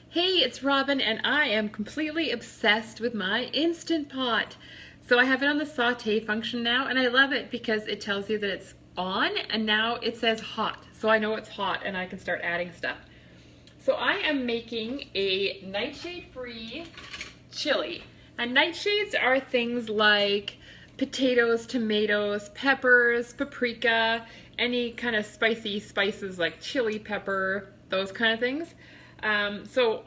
Hey, it's Robin and I am completely obsessed with my Instant Pot. So I have it on the sauté function now and I love it because it tells you that it's on and now it says hot. So I know it's hot and I can start adding stuff. So I am making a nightshade-free chili. And nightshades are things like potatoes, tomatoes, peppers, paprika, any kind of spicy spices like chili pepper, those kind of things. So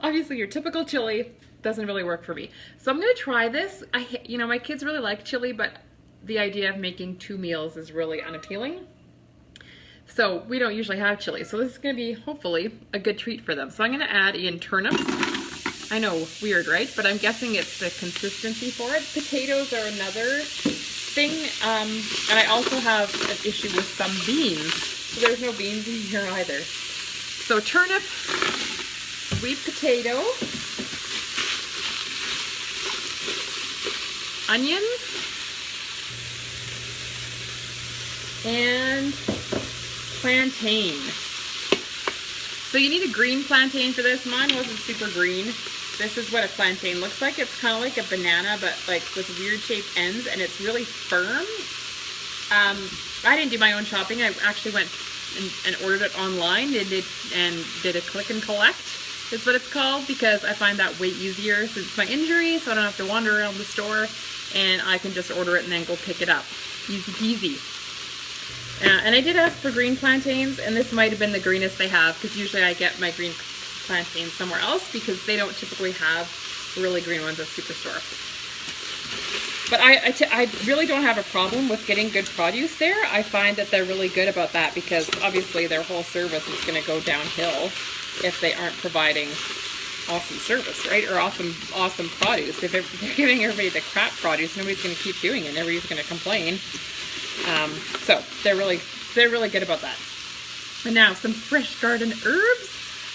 obviously your typical chili doesn't really work for me. So I'm going to try this. My kids really like chili, but the idea of making 2 meals is really unappealing. So we don't usually have chili. So this is going to be hopefully a good treat for them. So I'm going to add in turnips. I know, weird, right? But I'm guessing it's the consistency for it. Potatoes are another thing. And I also have an issue with some beans. So there's no beans in here either. So turnip, sweet potato, onions, and plantain. So you need a green plantain for this. Mine wasn't super green. This is what a plantain looks like. It's kind of like a banana, but like with weird shaped ends, and it's really firm. I didn't do my own shopping. I actually went and ordered it online and did a click and collect is what it's called, because I find that way easier since my injury, so I don't have to wander around the store and I can just order it and then go pick it up. Easy peasy. And I did ask for green plantains, and this might have been the greenest they have, because usually I get my green plantains somewhere else because they don't typically have really green ones at Superstore. But I really don't have a problem with getting good produce there. I find that they're really good about that because obviously their whole service is going to go downhill if they aren't providing awesome service, right? Or awesome produce. If they're giving everybody the crap produce, nobody's going to keep doing it. Everybody's going to complain. So they're really good about that. And now some fresh garden herbs.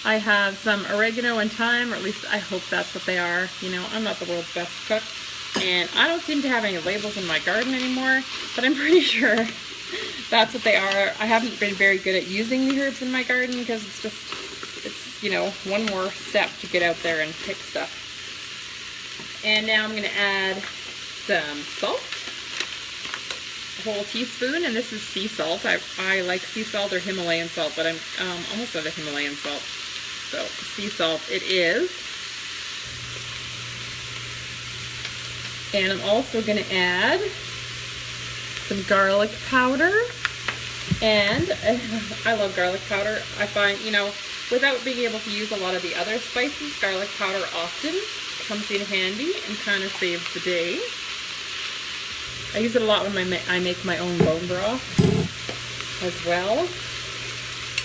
I have some oregano and thyme, or at least I hope that's what they are. You know, I'm not the world's best cook. And I don't seem to have any labels in my garden anymore, but I'm pretty sure that's what they are. I haven't been very good at using the herbs in my garden because it's you know, one more step to get out there and pick stuff. And now I'm going to add some salt, a whole teaspoon, and this is sea salt. I like sea salt or Himalayan salt, but I'm almost out of Himalayan salt. So sea salt it is. And I'm also going to add some garlic powder. And I love garlic powder. I find, you know, without being able to use a lot of the other spices, garlic powder often comes in handy and kind of saves the day. I use it a lot when I make my own bone broth as well.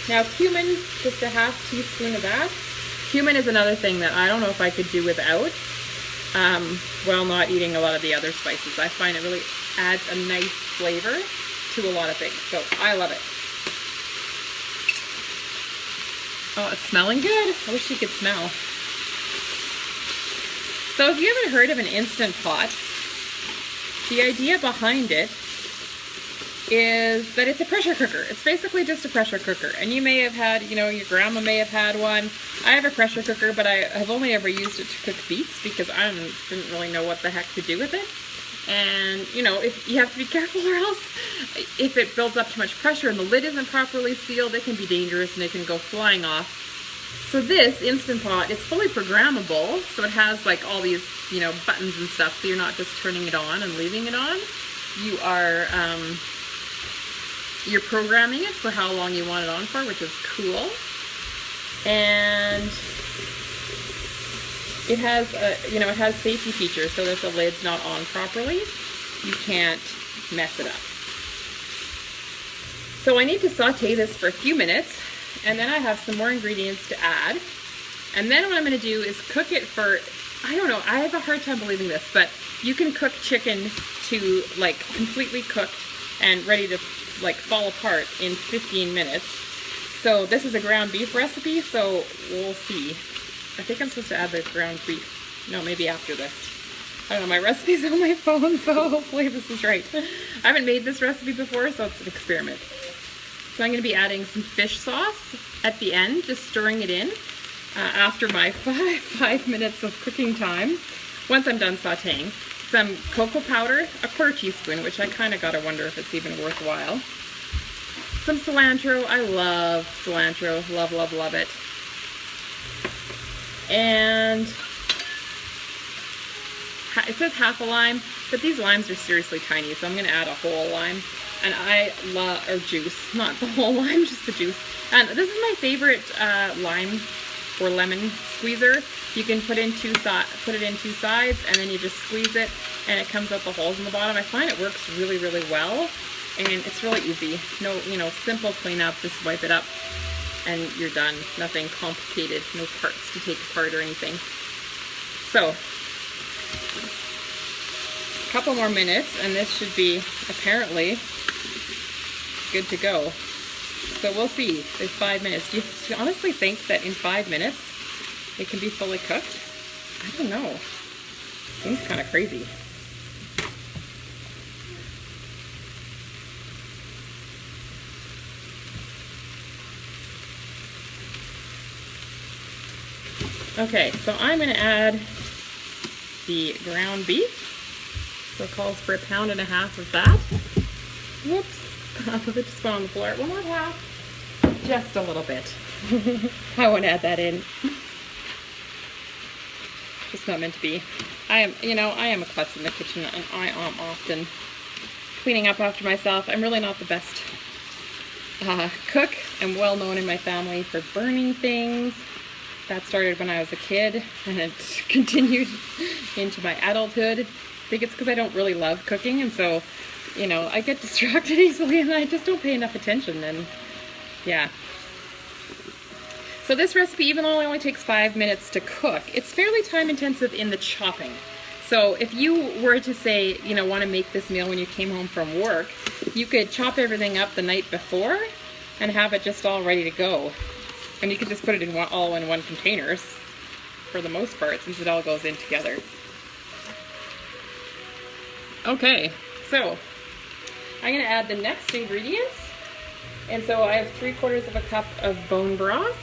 Now cumin, just a ½ teaspoon of that. Cumin is another thing that I don't know if I could do without. While not eating a lot of the other spices. I find it really adds a nice flavor to a lot of things, so I love it. Oh, it's smelling good. I wish you could smell. So if you haven't heard of an Instant Pot, the idea behind it is that it's a pressure cooker. It's basically just a pressure cooker. And you may have had, you know, your grandma may have had one. I have a pressure cooker, but I have only ever used it to cook beets because I didn't really know what the heck to do with it. And, you know, if you have to be careful, or else if it builds up too much pressure and the lid isn't properly sealed, it can be dangerous and it can go flying off. So this Instant Pot, it's fully programmable. So it has like all these, you know, buttons and stuff. So you're not just turning it on and leaving it on. You are, you're programming it for how long you want it on for, which is cool. And it has you know, it has safety features so that if the lid's not on properly, you can't mess it up. So I need to saute this for a few minutes, and then I have some more ingredients to add. And then what I'm going to do is cook it for, I don't know, I have a hard time believing this, but you can cook chicken to like completely cooked and ready to like fall apart in 15 minutes. So this is a ground beef recipe, so we'll see. I think I'm supposed to add the ground beef. No, maybe after this. I don't know, my recipe's on my phone, so hopefully this is right. I haven't made this recipe before, so it's an experiment. So I'm going to be adding some fish sauce at the end, just stirring it in. after my five minutes of cooking time, once I'm done sauteing, some cocoa powder, a quarter teaspoon, which I kind of gotta wonder if it's even worthwhile. Some cilantro, I love cilantro, love, love, love it. And it says half a lime, but these limes are seriously tiny, so I'm gonna add a whole lime. And I love, or juice, not the whole lime, just the juice. And this is my favorite lime or lemon squeezer. You can put it in two sides, and then you just squeeze it, and it comes out the holes in the bottom. I find it works really, really well, and it's really easy. No, simple cleanup. Just wipe it up, and you're done. Nothing complicated. No parts to take apart or anything. So, a couple more minutes, and this should be apparently good to go. So we'll see. There's 5 minutes. Do you honestly think that in 5 minutes it can be fully cooked? I don't know. Seems kind of crazy. Okay, so I'm going to add the ground beef. So it calls for 1.5 pounds of that. Whoops. Half of it just went on the floor. Well, not half, just a little bit. I won't add that in. It's not meant to be. I am a klutz in the kitchen, and I am often cleaning up after myself. I'm really not the best cook. I'm well known in my family for burning things. That started when I was a kid, and it continued into my adulthood. I think it's because I don't really love cooking, and so I get distracted easily, and I just don't pay enough attention, and yeah. So this recipe, even though it only takes 5 minutes to cook, it's fairly time intensive in the chopping. So if you were to say, want to make this meal when you came home from work, you could chop everything up the night before and have it just all ready to go. And you could just put it in all in one container for the most part, since it all goes in together. Okay, so I'm going to add the next ingredients. And so I have 3/4 cup of bone broth.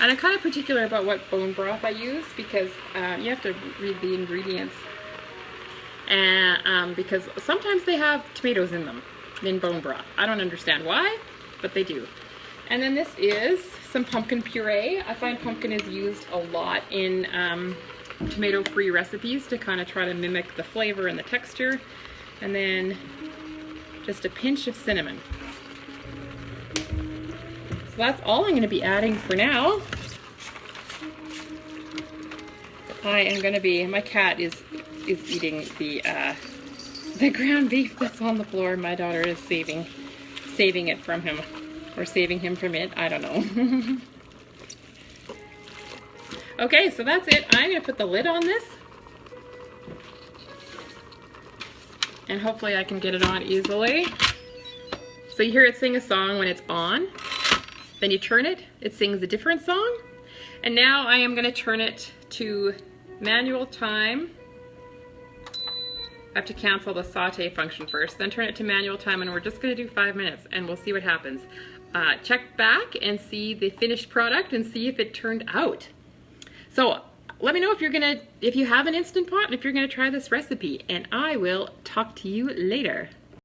And I'm kind of particular about what bone broth I use, because you have to read the ingredients. And because sometimes they have tomatoes in them, in bone broth. I don't understand why, but they do. And then this is some pumpkin puree. I find pumpkin is used a lot in tomato-free recipes to kind of try to mimic the flavor and the texture. And then just a pinch of cinnamon. So that's all I'm going to be adding for now. I am going to be, my cat is eating the ground beef that's on the floor. My daughter is saving it from him, or saving him from it. I don't know. Okay, so that's it. I'm going to put the lid on this. And hopefully I can get it on easily. So you hear it sing a song when it's on. Then you turn it, it sings a different song. And now I am going to turn it to manual time. I have to cancel the saute function first, then turn it to manual time, and we're just going to do 5 minutes, and we'll see what happens. Check back and see the finished product and see if it turned out. So let me know if you have an Instant Pot and if you're gonna try this recipe, and I will talk to you later.